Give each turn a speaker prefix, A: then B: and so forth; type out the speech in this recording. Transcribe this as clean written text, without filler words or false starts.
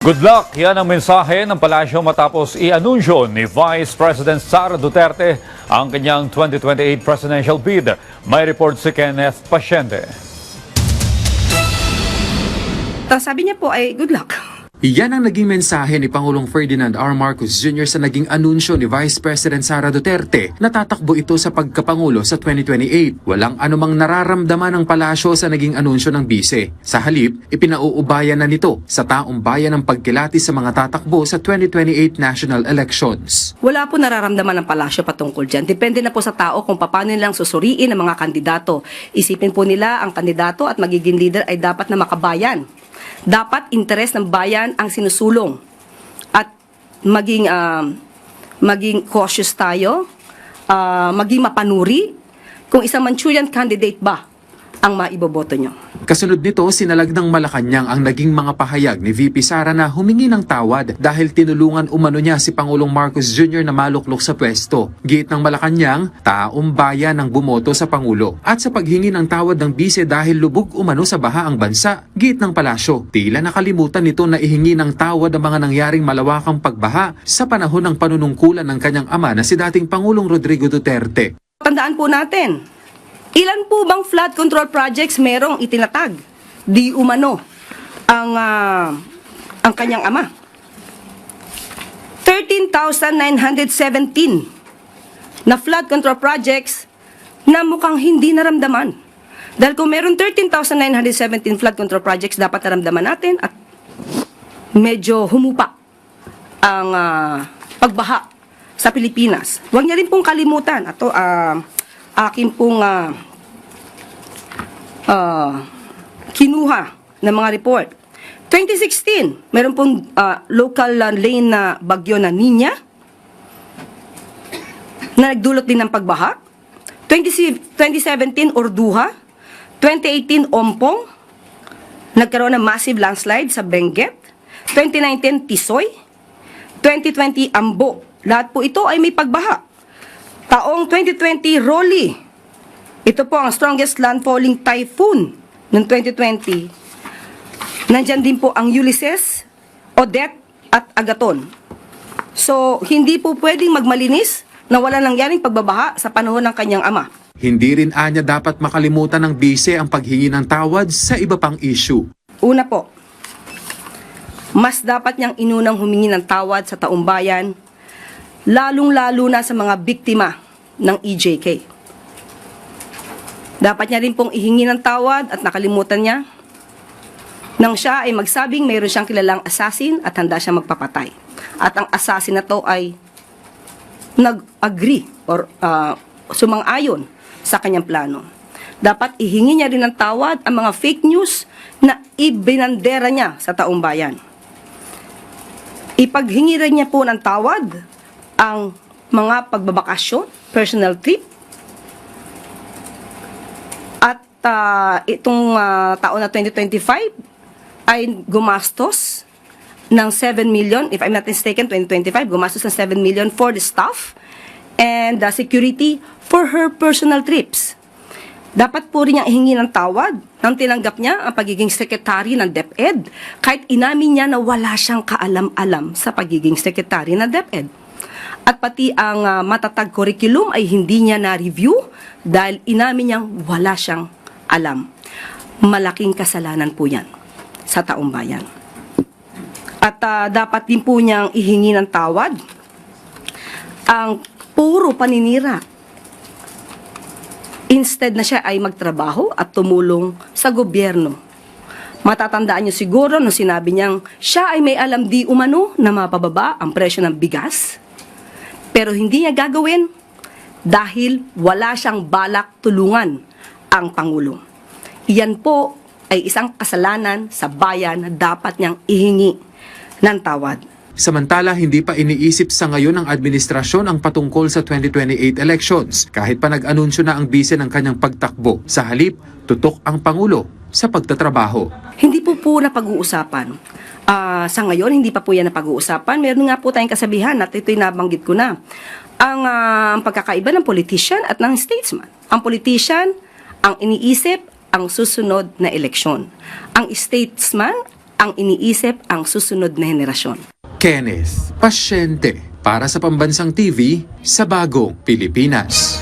A: Good luck! Yan ang mensahe ng palasyo matapos i-anunsyo ni Vice President Sara Duterte ang kanyang 2028 presidential bid. May report si Kenneth Pasyente.
B: Sabi niya po ay good luck.
C: Iyan ang naging mensahe ni Pangulong Ferdinand R. Marcos Jr. sa naging anunsyo ni Vice President Sara Duterte na tatakbo ito sa pagkapangulo sa 2028. Walang anumang nararamdaman ng palasyo sa naging anunsyo ng bise. Sa halip, ipinauubayan na nito sa taong bayan ang pagkilati sa mga tatakbo sa 2028 national elections.
B: Wala po nararamdaman ng palasyo patungkol dyan. Depende na po sa tao kung paano nilang susuriin ang mga kandidato. Isipin po nila ang kandidato at magiging leader ay dapat na makabayan. Dapat interes ng bayan ang sinusulong at maging cautious tayo, maging mapanuri kung isang Manchurian candidate ba ang maiboboto nyo.
C: Kasunod nito, sinalag ng Malacanang ang naging mga pahayag ni VP Sara na humingi ng tawad dahil tinulungan umano niya si Pangulong Marcos Jr. na maluklok sa pwesto. Giit ng Malacanang, taong bayan ang bumoto sa Pangulo. At sa paghingi ng tawad ng bise dahil lubog umano sa baha ang bansa, giit ng palasyo, tila nakalimutan nito na ihingi ng tawad ang mga nangyaring malawakang pagbaha sa panahon ng panunungkulan ng kanyang ama na si dating Pangulong Rodrigo Duterte.
B: Tandaan po natin, ilan po bang flood control projects merong itinatag? Di umano ang kanyang ama. 13,917 na flood control projects na mukhang hindi naramdaman. Dahil kung meron 13,917 flood control projects, dapat naramdaman natin at medyo humupa ang pagbaha sa Pilipinas. Huwag niya rin pong kalimutan. Ito, akin pong kinuha ng mga report. 2016, meron pong local lane na bagyo na Nina na nagdulot din ng pagbaha. 2017, Orduha. 2018, Ompong. Nagkaroon ng massive landslide sa Benguet. 2019, Tisoy. 2020, Ambo. Lahat po ito ay may pagbaha. Taong 2020, Rolly. Ito po ang strongest landfalling typhoon ng 2020. Nandyan din po ang Ulysses, Odette, at Agaton. So, hindi po pwedeng magmalinis na wala nangyaring pagbabaha sa panahon ng kanyang ama.
C: Hindi rin anya dapat makalimutan ng bise ang paghingi ng tawad sa iba pang issue.
B: Una po, mas dapat niyang inunang humingi ng tawad sa taong bayan, lalong-lalo na sa mga biktima ng EJK. Dapat niya rin pong ihingi ng tawad at nakalimutan niya nang siya ay magsabing mayroon siyang kilalang assassin at handa siya magpapatay. At ang assassin na to ay nag-agree or sumang-ayon sa kanyang plano. Dapat ihingi niya rin ng tawad ang mga fake news na ibinandera niya sa taong bayan. Ipaghingi rin niya po ng tawad ang mga pagbabakasyon, personal trip. At itong taon na 2025 ay gumastos ng 7 million, if I'm not mistaken, 2025, gumastos ng 7 million for the staff and the security for her personal trips. Dapat po rin niyang ihingi ng tawad nang tinanggap niya ang pagiging secretary ng DepEd kahit inamin niya na wala siyang kaalam-alam sa pagiging secretary ng DepEd. At pati ang matatag curriculum ay hindi niya na-review dahil inamin niyang wala siyang alam. Malaking kasalanan po yan sa taong bayan. At dapat din po niyang ihingi ng tawad ang puro paninira. Instead na siya ay magtrabaho at tumulong sa gobyerno. Matatandaan niyo siguro nung sinabi niyang siya ay may alam di umano na mapababa ang presyo ng bigas. Pero hindi niya gagawin dahil wala siyang balak tulungan ang Pangulo. Iyan po ay isang kasalanan sa bayan na dapat niyang ihingi ng tawad.
C: Samantala, hindi pa iniisip sa ngayon ng administrasyon ang patungkol sa 2028 elections kahit pa nag-anunsyo na ang bise ng kanyang pagtakbo. Sa halip, tutok ang Pangulo sa pagtatrabaho.
B: Hindi po napag-uusapan. Sa ngayon, hindi pa po yan napag-uusapan. Meron nga po tayong kasabihan at ito'y nabanggit ko na. Ang pagkakaiba ng politician at ng statesman. Ang politician, ang iniisip, ang susunod na eleksyon. Ang statesman ang iniisip ang susunod na henerasyon.
C: Kenneth Pasyente para sa Pambansang TV sa Bagong Pilipinas.